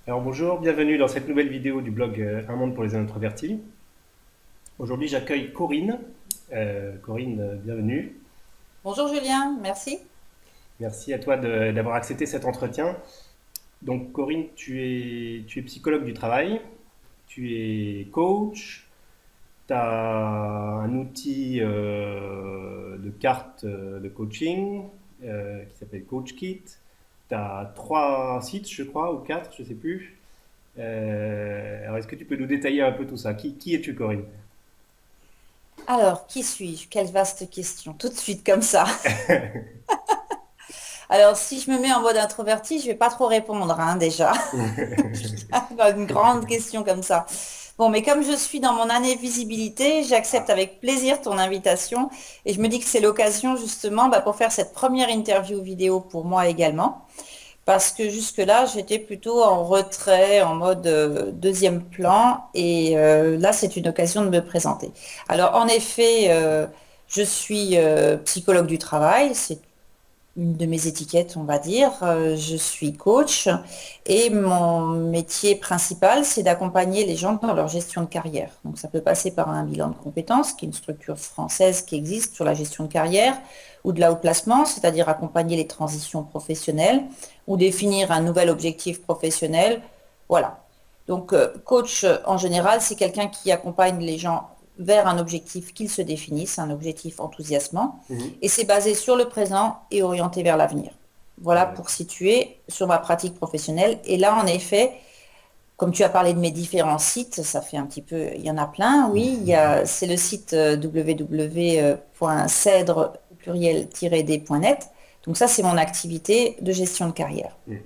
Alors bonjour, bienvenue dans cette nouvelle vidéo du blog Un monde pour les introvertis. Aujourd'hui j'accueille Corinne. Corinne, bienvenue. Bonjour Julien, merci. Merci à toi d'avoir accepté cet entretien. Donc Corinne, tu es psychologue du travail, tu es coach, tu as un outil de carte de coaching qui s'appelle CoachKit. Tu as trois sites, je crois, ou quatre, je ne sais plus. Alors est-ce que tu peux nous détailler un peu tout ça? Qui es-tu, Corinne? Alors, qui suis-je? Quelle vaste question, tout de suite comme ça. Alors, si je me mets en mode introverti, je vais pas trop répondre, hein, déjà. Une grande question comme ça. Bon, mais comme je suis dans mon année visibilité, j'accepte avec plaisir ton invitation et je me dis que c'est l'occasion justement pour faire cette première interview vidéo pour moi également. Parce que jusque-là, j'étais plutôt en retrait, en mode deuxième plan, et là, c'est une occasion de me présenter. Alors, en effet, je suis psychologue du travail, c'est une de mes étiquettes, on va dire. Je suis coach, et mon métier principal, c'est d'accompagner les gens dans leur gestion de carrière. Donc, ça peut passer par un bilan de compétences, qui est une structure française qui existe sur la gestion de carrière, ou de l'outplacement, c'est-à-dire accompagner les transitions professionnelles ou définir un nouvel objectif professionnel. Voilà. Donc, coach, en général, c'est quelqu'un qui accompagne les gens vers un objectif qu'ils se définissent, un objectif enthousiasmant, Mhm. et c'est basé sur le présent et orienté vers l'avenir. Voilà Ouais. pour situer sur ma pratique professionnelle. Et là, en effet, comme tu as parlé de mes différents sites, ça fait un petit peu, il y en a plein, oui. C'est le site www.cèdre pluriel-d.net. Donc ça, c'est mon activité de gestion de carrière. Mhm.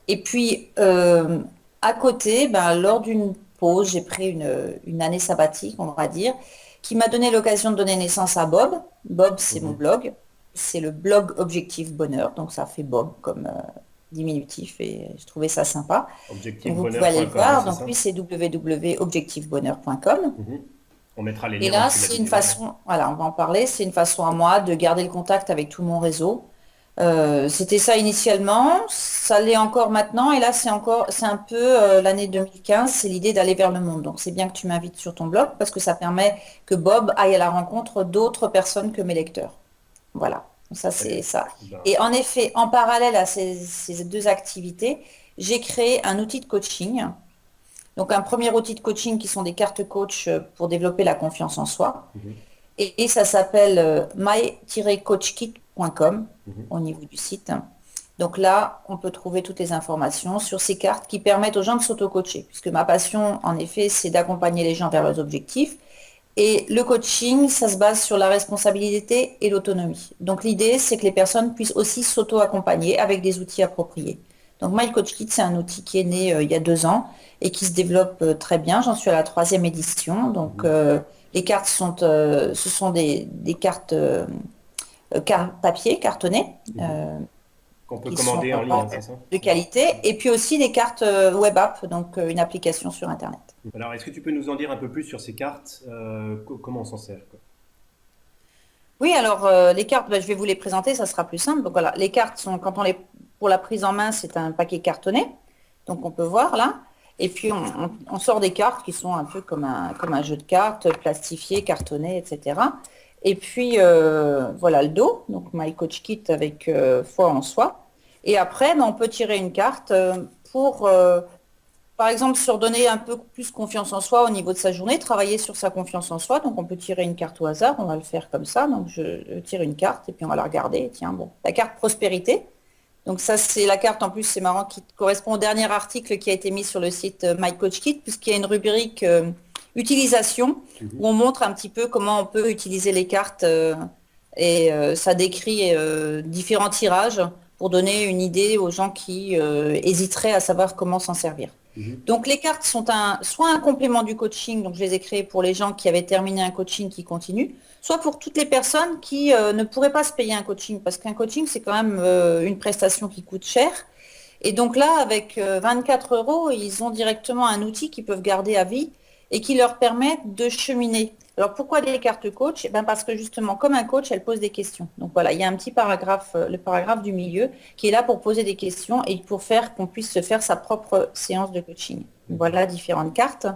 Et puis, à côté, lors d'une pause, j'ai pris une année sabbatique, on va dire, qui m'a donné l'occasion de donner naissance à Bob. Bob, c'est mon Mhm. blog. C'est le blog Objectif Bonheur. Donc, ça fait Bob comme diminutif et je trouvais ça sympa. Donc, vous pouvez aller le Objectifbonheur.com, hein, voir. c'est Donc, ça? lui, c'est www.objectifbonheur.com. Mhm. On mettra les Et liens en là, dessous de la c'est une vidéo. façon, voilà, on va en parler, c'est une façon à moi de garder le contact avec tout mon réseau. C'était ça initialement, ça l'est encore maintenant, et là c'est un peu l'année 2015, c'est l'idée d'aller vers le monde. Donc c'est bien que tu m'invites sur ton blog parce que ça permet que Bob aille à la rencontre d'autres personnes que mes lecteurs. Voilà, ça Très bien. c'est ça. Ben, Et en effet, en parallèle à ces deux activités, j'ai créé un outil de coaching. Donc un premier outil de coaching qui sont des cartes coach pour développer la confiance en soi. mhm. Et ça s'appelle my-coachkit.com Mhm. au niveau du site. Donc là, on peut trouver toutes les informations sur ces cartes qui permettent aux gens de s'auto-coacher, puisque ma passion, en effet, c'est d'accompagner les gens vers leurs objectifs. Et le coaching, ça se base sur la responsabilité et l'autonomie. Donc l'idée, c'est que les personnes puissent aussi s'auto-accompagner avec des outils appropriés. Donc My Coach Kit, c'est un outil qui est né il y a 2 ans et qui se développe très bien. J'en suis à la troisième édition. Donc Mhm. les cartes ce sont des cartes papier, cartonnées, Mhm. Qu'on peut qui sont commander en ligne, hein, c'est ça? de qualité, et puis aussi des cartes web app, donc une application sur Internet. Alors, est-ce que tu peux nous en dire un peu plus sur ces cartes? Comment on s'en sert, quoi? Oui, alors les cartes, je vais vous les présenter, ça sera plus simple. Donc voilà, les cartes sont, pour la prise en main, c'est un paquet cartonné, donc on peut voir là. Et puis on sort des cartes qui sont un peu comme un jeu de cartes, plastifié, cartonné, etc. Et puis voilà le dos, donc My Coach Kit avec foi en soi. Et après, on peut tirer une carte pour par exemple, se redonner un peu plus confiance en soi au niveau de sa journée, travailler sur sa confiance en soi. Donc, on peut tirer une carte au hasard. On va le faire comme ça. Donc, je tire une carte et puis on va la regarder. Tiens, bon, la carte prospérité. Donc, ça, c'est la carte, en plus, c'est marrant, qui correspond au dernier article qui a été mis sur le site My Coach Kit, puisqu'il y a une rubrique utilisation Mhm. où on montre un petit peu comment on peut utiliser les cartes et ça décrit différents tirages pour donner une idée aux gens qui hésiteraient à savoir comment s'en servir. Mhm. Donc les cartes sont soit un complément du coaching, donc je les ai créées pour les gens qui avaient terminé un coaching qui continue, soit pour toutes les personnes qui ne pourraient pas se payer un coaching, parce qu'un coaching c'est quand même une prestation qui coûte cher. Et donc là, avec 24 euros, ils ont directement un outil qu'ils peuvent garder à vie et qui leur permet de cheminer. Alors pourquoi des cartes coach? Eh ben parce que justement, comme un coach, elle pose des questions. Donc voilà, il y a un petit paragraphe, le paragraphe du milieu, qui est là pour poser des questions et pour faire qu'on puisse se faire sa propre séance de coaching. Voilà différentes cartes.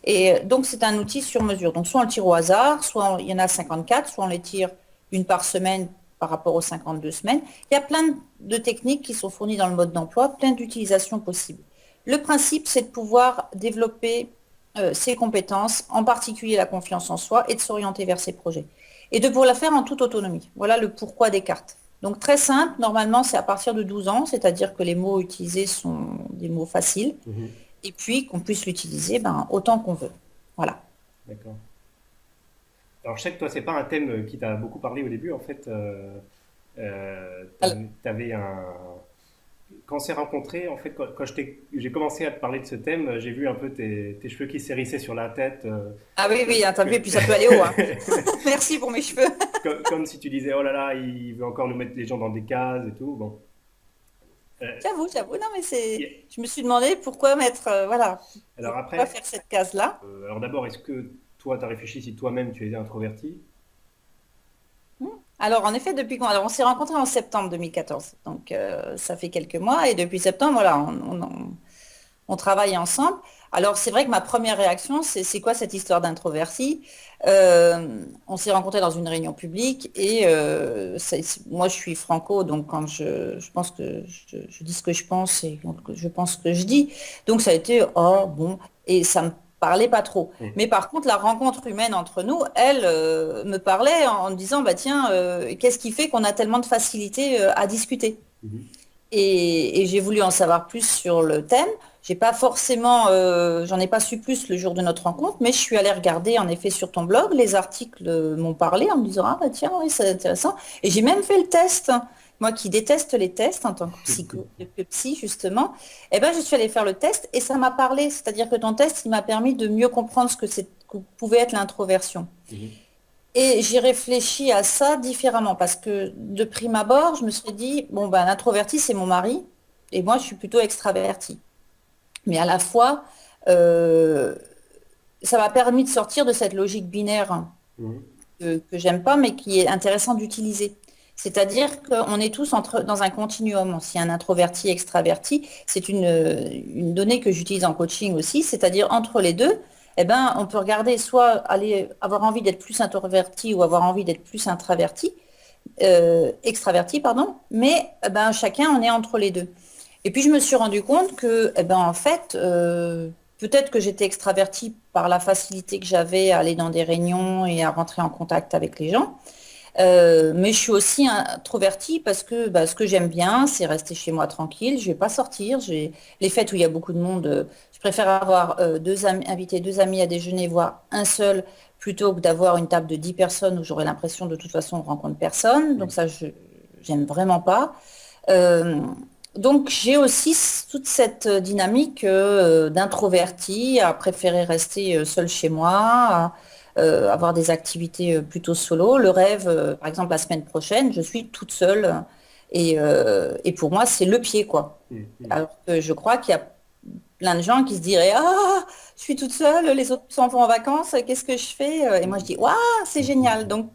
Et donc c'est un outil sur mesure. Donc soit on le tire au hasard, il y en a 54, soit on les tire une par semaine par rapport aux 52 semaines. Il y a plein de techniques qui sont fournies dans le mode d'emploi, plein d'utilisations possibles. Le principe, c'est de pouvoir développer ses compétences, en particulier la confiance en soi, et de s'orienter vers ses projets. Et de pouvoir la faire en toute autonomie. Voilà le pourquoi des cartes. Donc très simple, normalement c'est à partir de 12 ans, c'est-à-dire que les mots utilisés sont des mots faciles, Mhm. et puis qu'on puisse l'utiliser autant qu'on veut. Voilà. D'accord. Alors, je sais que toi, c'est pas un thème qui t'a beaucoup parlé au début. En fait, t'avais un. Quand on s'est rencontrés, en fait, quand j'ai commencé à te parler de ce thème, j'ai vu un peu tes cheveux qui s'hérissaient sur la tête, Ah oui, oui, hein, t'as vu, et que- puis ça peut aller haut, hein. Merci pour mes cheveux. comme si tu disais, oh là là, il veut encore nous mettre les gens dans des cases et tout. Bon. Euh, J'avoue, non, mais y- je me suis demandé pourquoi mettre, voilà, alors pourquoi après, faire cette case-là. alors d'abord, est-ce que toi, tu as réfléchi si toi-même tu étais introverti? Hmm. Alors, en effet, alors, on s'est rencontrés en septembre 2014, donc ça fait quelques mois, et depuis septembre, voilà, on travaille ensemble. Alors, c'est vrai que ma première réaction, c'est quoi cette histoire d'introverti? On s'est rencontrés dans une réunion publique et moi, je suis franco, donc quand je pense que je dis ce que je pense et donc, je pense ce que je dis. Donc, ça a été, oh, bon, et ça me parlait pas trop. Mhm. Mais par contre, la rencontre humaine entre nous, elle, me parlait en me disant, bah tiens, qu'est-ce qui fait qu'on a tellement de facilité à discuter? Mhm. Et j'ai voulu en savoir plus sur le thème. J'ai pas forcément, j'en ai pas su plus le jour de notre rencontre, mais je suis allée regarder en effet sur ton blog. Les articles m'ont parlé en me disant ah bah tiens oui c'est intéressant. Et j'ai même fait le test. Moi qui déteste les tests en tant que que psy justement, eh ben je suis allée faire le test et ça m'a parlé. C'est-à-dire que ton test il m'a permis de mieux comprendre que pouvait être l'introversion. Mhm. Et j'ai réfléchi à ça différemment parce que de prime abord, je me suis dit, bon, ben, l'introverti, c'est mon mari et moi, je suis plutôt extravertie. Mais à la fois, euh, ça m'a permis de sortir de cette logique binaire Mhm. que j'aime pas, mais qui est intéressant d'utiliser. C'est-à-dire qu'on est tous dans un continuum. Si un introverti, extraverti, c'est une donnée que j'utilise en coaching aussi, c'est-à-dire entre les deux, eh ben, on peut regarder soit aller avoir envie d'être plus introverti ou avoir envie d'être plus introverti, extraverti, pardon, mais eh ben, chacun on est entre les deux. Et puis je me suis rendu compte que, eh ben, en fait, peut-être que j'étais extravertie par la facilité que j'avais à aller dans des réunions et à rentrer en contact avec les gens. Mais je suis aussi introvertie parce que bah, ce que j'aime bien, c'est rester chez moi tranquille. Je vais pas sortir. Les fêtes où il y a beaucoup de monde, je préfère avoir invité deux amis à déjeuner, voire un seul, plutôt que d'avoir une table de 10 personnes où j'aurais l'impression de toute façon on rencontre personne. Donc Mhm. ça, j'aime vraiment pas. Euh, donc j'ai aussi toute cette dynamique d'introverti, à préférer rester seul chez moi, avoir des activités plutôt solo. Le rêve, par exemple, la semaine prochaine, je suis toute seule et pour moi, c'est le pied, quoi. Mhm. Alors que je crois qu'il y a plein de gens qui se diraient, ah, je suis toute seule, les autres s'en vont en vacances, qu'est-ce que je fais? Et moi, je dis, waouh, c'est génial. Mhm. Donc,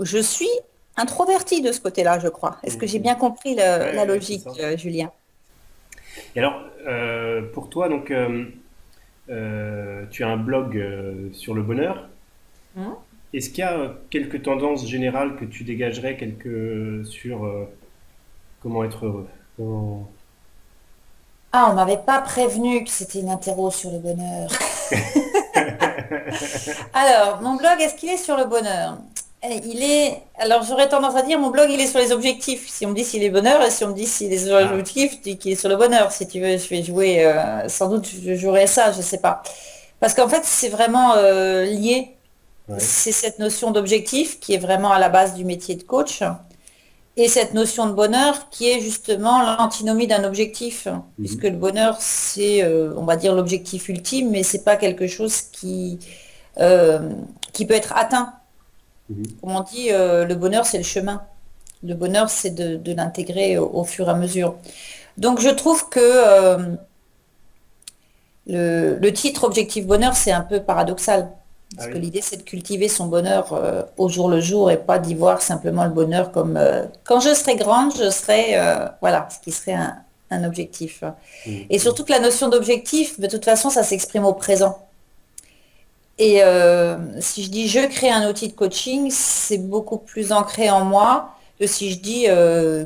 je suis introvertie de ce côté-là, je crois. Est-ce que j'ai Mhm. bien compris Ouais, la ouais, c'est logique, ça. Julien? Et alors, pour toi, donc, tu as un blog sur le bonheur. Hmm. Est-ce qu'il y a quelques tendances générales que tu dégagerais sur comment être heureux? Ah, on m'avait pas prévenu que c'était une interro sur le bonheur. Alors, mon blog, est-ce qu'il est sur le bonheur? Alors j'aurais tendance à dire, mon blog, il est sur les objectifs. Si on me dit s'il est bonheur, et si on me dit s'il est sur les Ah, objectifs, je dis qu'il est sur le bonheur. Si tu veux, je vais jouer, sans doute, je jouerai ça, je sais pas. Parce qu'en fait, c'est vraiment lié. ouais. C'est cette notion d'objectif qui est vraiment à la base du métier de coach. Et cette notion de bonheur qui est justement l'antinomie d'un objectif, puisque Mhm. le bonheur, c'est, on va dire, l'objectif ultime, mais c'est pas quelque chose euh, qui peut être atteint. Mhm. Comme on dit, le bonheur, c'est le chemin. Le bonheur, c'est de l'intégrer au fur et à mesure. Donc, je trouve que le titre Objectif Bonheur, c'est un peu paradoxal. Ah Parce que oui. l'idée, c'est de cultiver son bonheur au jour le jour et pas d'y voir simplement le bonheur comme quand je serai grande, je serai, voilà, ce qui serait un objectif. Mm, Et mm, surtout que la notion d'objectif, de toute façon, ça s'exprime au présent. Et si je dis je crée un outil de coaching, c'est beaucoup plus ancré en moi que si je dis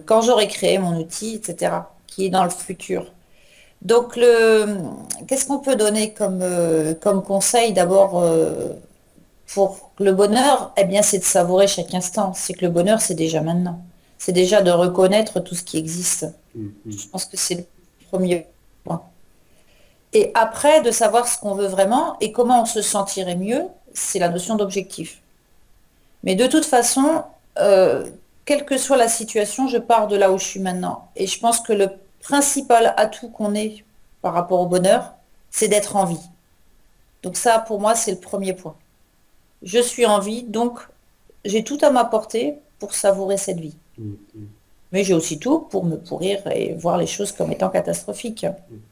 quand j'aurai créé mon outil, etc., qui est dans le futur. Donc, qu'est-ce qu'on peut donner comme conseil d'abord pour le bonheur? Eh bien, c'est de savourer chaque instant. C'est que le bonheur, c'est déjà maintenant. C'est déjà de reconnaître tout ce qui existe. mm, mm, Je pense que c'est le premier point. Et après, de savoir ce qu'on veut vraiment et comment on se sentirait mieux, c'est la notion d'objectif. Mais de toute façon, euh, quelle que soit la situation, je pars de là où je suis maintenant. Et je pense que le principal atout qu'on ait par rapport au bonheur, c'est d'être en vie. Donc ça, pour moi, c'est le premier point. Je suis en vie, donc j'ai tout à m'apporter pour savourer cette vie. mm, mm, Mais j'ai aussi tout pour me pourrir et voir les choses comme étant catastrophiques. mm.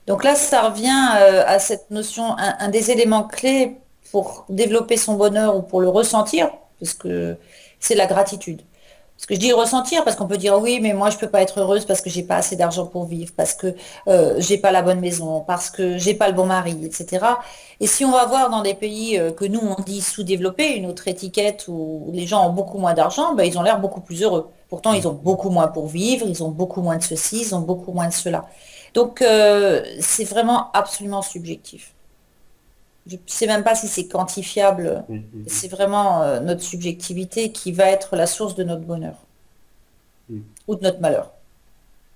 Donc là, ça revient à cette notion, un des éléments clés pour développer son bonheur ou pour le ressentir, parce que c'est la gratitude. Parce que je dis ressentir, parce qu'on peut dire oui, mais moi je peux pas être heureuse parce que j'ai pas assez d'argent pour vivre, parce que j'ai pas la bonne maison, parce que j'ai pas le bon mari, etc. Et si on va voir dans des pays que nous on dit sous-développés, une autre étiquette où les gens ont beaucoup moins d'argent, ben, ils ont l'air beaucoup plus heureux. Pourtant, Ouais, ils ont ouais. beaucoup moins pour vivre, ils ont beaucoup moins de ceci, ils ont beaucoup moins de cela. Donc, c'est vraiment absolument subjectif. Je ne sais même pas si c'est quantifiable. Mm, mm, C'est vraiment notre subjectivité qui va être la source de notre bonheur mm, mm. ou de notre malheur.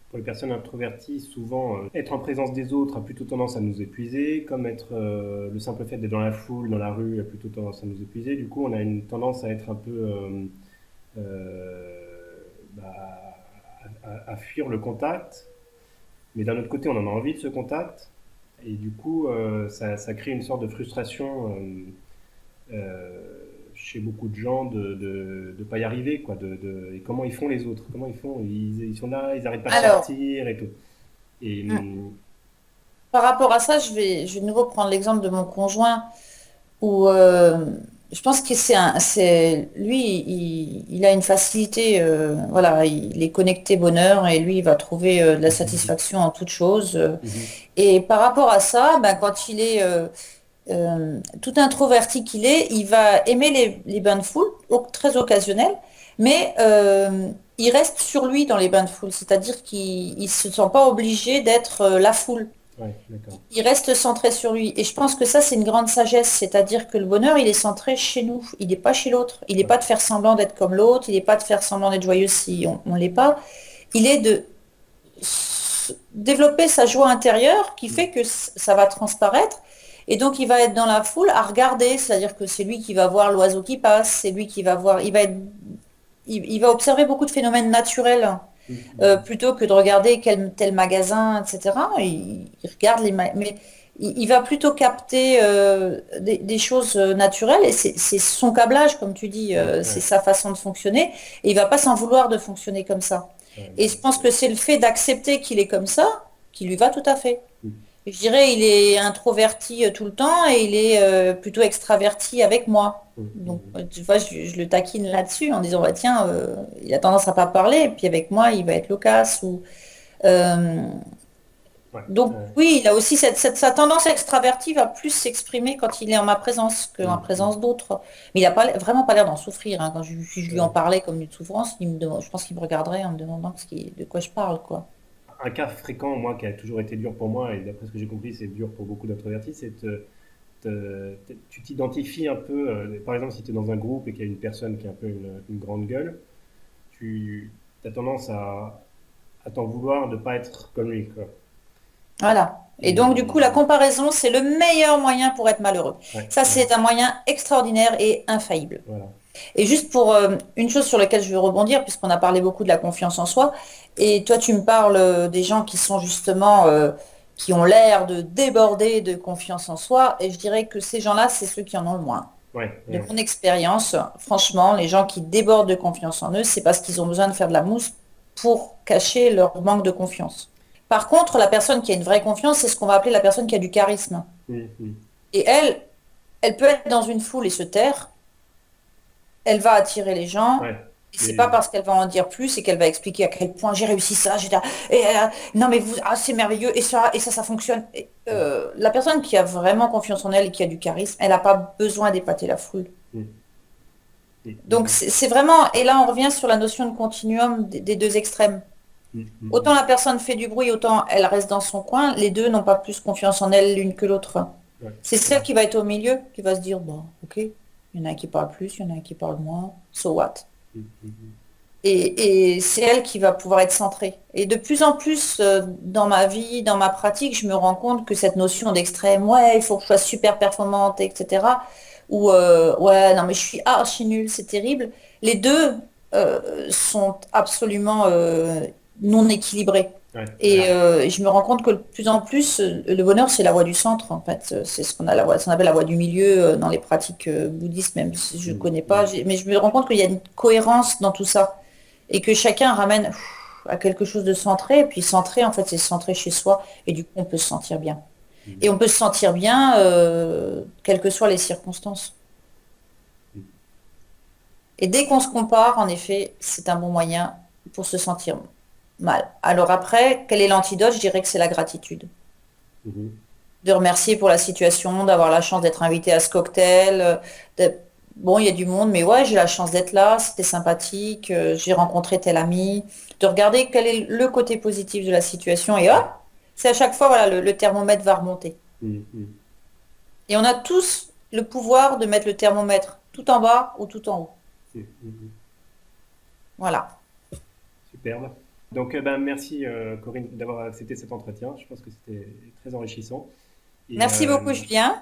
Pour les personnes introverties, souvent, être en présence des autres a plutôt tendance à nous épuiser, comme être le simple fait d'être dans la foule, dans la rue, a plutôt tendance à nous épuiser. Du coup, on a une tendance à être un peu bah, à fuir le contact, mais d'un autre côté, on en a envie de ce contact, et du coup, ça crée une sorte de frustration chez beaucoup de gens de ne pas y arriver, quoi. Et comment ils font les autres? Comment ils font? Ils sont là, ils n'arrêtent pas de Alors, sortir et tout. Et hmm, par rapport à ça, je vais de nouveau prendre l'exemple de mon conjoint où je pense que lui, il a une facilité, voilà, il est connecté bonheur et lui, il va trouver de la satisfaction en toute chose. Mhm. Et par rapport à ça, ben, quand il est tout introverti qu'il est, il va aimer les bains de foule, très occasionnels, mais il reste sur lui dans les bains de foule, c'est-à-dire qu'il ne se sent pas obligé d'être la foule. Ouais, d'accord. Il reste centré sur lui. Et je pense que ça, c'est une grande sagesse, c'est-à-dire que le bonheur, il est centré chez nous, il n'est pas chez l'autre. Il n'est Ouais. pas de faire semblant d'être comme l'autre, il n'est pas de faire semblant d'être joyeux si on ne l'est pas. Il est de développer sa joie intérieure qui Mm. fait que ça va transparaître. Et donc, il va être dans la foule à regarder, c'est-à-dire que c'est lui qui va voir l'oiseau qui passe, c'est lui qui va voir, il va observer beaucoup de phénomènes naturels Mm, mm, plutôt que de regarder tel magasin, etc. Il regarde mais il va plutôt capter des choses naturelles et c'est son câblage, comme tu dis, mm. Ouais, c'est ouais, sa façon de fonctionner et il va pas s'en vouloir de fonctionner comme ça. ouais, Et je pense que c'est le fait d'accepter qu'il est comme ça qui lui va tout à fait. mm, Je dirais, il est introverti tout le temps et il est plutôt extraverti avec moi. mm, Donc, mm. tu vois, je le taquine là-dessus en disant, bah, tiens, il a tendance à pas parler, et puis avec moi, il va être loquace. Euh, Ouais, donc, ouais. oui, il a aussi sa tendance extravertie va plus s'exprimer quand il est en ma présence qu'en Mm, mm. présence d'autres. Mais il n'a pas, vraiment pas l'air d'en souffrir, hein. Quand si je lui en Ouais. parlais comme d'une souffrance, je pense qu'il me regarderait en me demandant de quoi je parle, quoi. Un cas fréquent, moi, qui a toujours été dur pour moi, et d'après ce que j'ai compris, c'est dur pour beaucoup d'introvertis, c'est tu t'identifies un peu, par exemple, si tu es dans un groupe et qu'il y a une personne qui a un peu une grande gueule, tu as tendance à t'en vouloir de pas être comme lui, quoi. Voilà. Et donc, du coup, la Et comparaison, c'est le meilleur moyen pour être malheureux. ouais, Ça, ouais, c'est un moyen extraordinaire et infaillible. voilà. Et juste pour une chose sur laquelle je veux rebondir, puisqu'on a parlé beaucoup de la confiance en soi, et toi, tu me parles des gens qui sont justement, qui ont l'air de déborder de confiance en soi, et je dirais que ces gens-là, c'est ceux qui en ont le moins. Ouais, De ouais. mon expérience, franchement, les gens qui débordent de confiance en eux, c'est parce qu'ils ont besoin de faire de la mousse pour cacher leur manque de confiance. Par contre, la personne qui a une vraie confiance, c'est ce qu'on va appeler la personne qui a du charisme. Mm, mm. Et elle, Elle peut être dans une foule et se taire. Elle va attirer les gens. Ouais. Et c'est pas Mais, parce qu'elle va en dire plus et qu'elle va expliquer à quel point j'ai réussi ça, et, non mais vous, ah, c'est merveilleux et ça fonctionne. La personne qui a vraiment confiance en elle et qui a du charisme, elle n'a pas besoin d'épater la foule. mm, Donc mm, c'est vraiment, et là on revient sur la notion de continuum des deux extrêmes. Autant la personne fait du bruit, autant elle reste dans son coin. Les deux n'ont pas plus confiance en elle l'une que l'autre. ouais, C'est celle qui va être au milieu, qui va se dire, bon, ok, il y en a un qui parle plus, il y en a un qui parle moins, so what? mm. Et c'est elle qui va pouvoir être centrée. Et de plus en plus, dans ma vie, dans ma pratique, je me rends compte que cette notion d'extrême, ouais, il faut que je sois super performante, etc. Ou ouais, non, mais je suis archi nulle, c'est terrible. Les deux sont absolument non équilibrés. Ouais, Et je me rends compte que de plus en plus, le bonheur, c'est la voie du centre, en fait. C'est ce qu'on a ce qu'on appelle la voie du milieu dans les pratiques bouddhistes, même si je ne mm, connais pas. mm, Mais je me rends compte qu'il y a une cohérence dans tout ça et que chacun ramène à quelque chose de centré. Et puis centré, en fait, c'est centré chez soi. Et du coup, on peut se sentir bien. Et on peut se sentir bien, quelles que soient les circonstances. mm. Et dès qu'on se compare, en effet, c'est un bon moyen pour se sentir mal. Alors après, quel est l'antidote? Je dirais que c'est la gratitude. Mhm. De remercier pour la situation, d'avoir la chance d'être invité à ce cocktail. Bon, il y a du monde, mais ouais, j'ai la chance d'être là, c'était sympathique, j'ai rencontré tel ami. De regarder quel est le côté positif de la situation et hop, Ouais. c'est à chaque fois, voilà, le thermomètre va remonter. Mm, mm, Et on a tous le pouvoir de mettre le thermomètre tout en bas ou tout en haut. mm. Voilà. Superbe. Donc, ben, merci Corinne d'avoir accepté cet entretien. Je pense que c'était très enrichissant. Et, Merci beaucoup, Julien,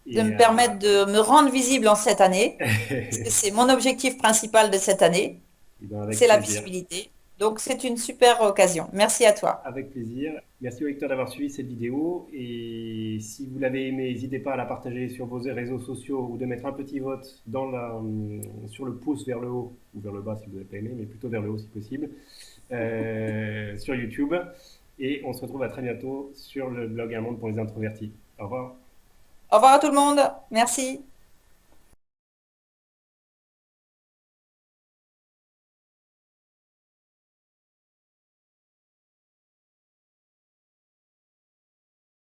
de et, me permettre de me rendre visible en cette année, parce que c'est mon objectif principal de cette année, et ben, avec c'est la plaisir. visibilité. Donc, c'est une super occasion. Merci à toi. Avec plaisir. Merci au lecteur d'avoir suivi cette vidéo. Et si vous l'avez aimé, n'hésitez pas à la partager sur vos réseaux sociaux ou de mettre un petit vote sur le pouce vers le haut ou vers le bas si vous n'avez pas aimé, mais plutôt vers le haut si possible, sur YouTube. Et on se retrouve à très bientôt sur le blog Un monde pour les introvertis. Au revoir. Au revoir à tout le monde. Merci.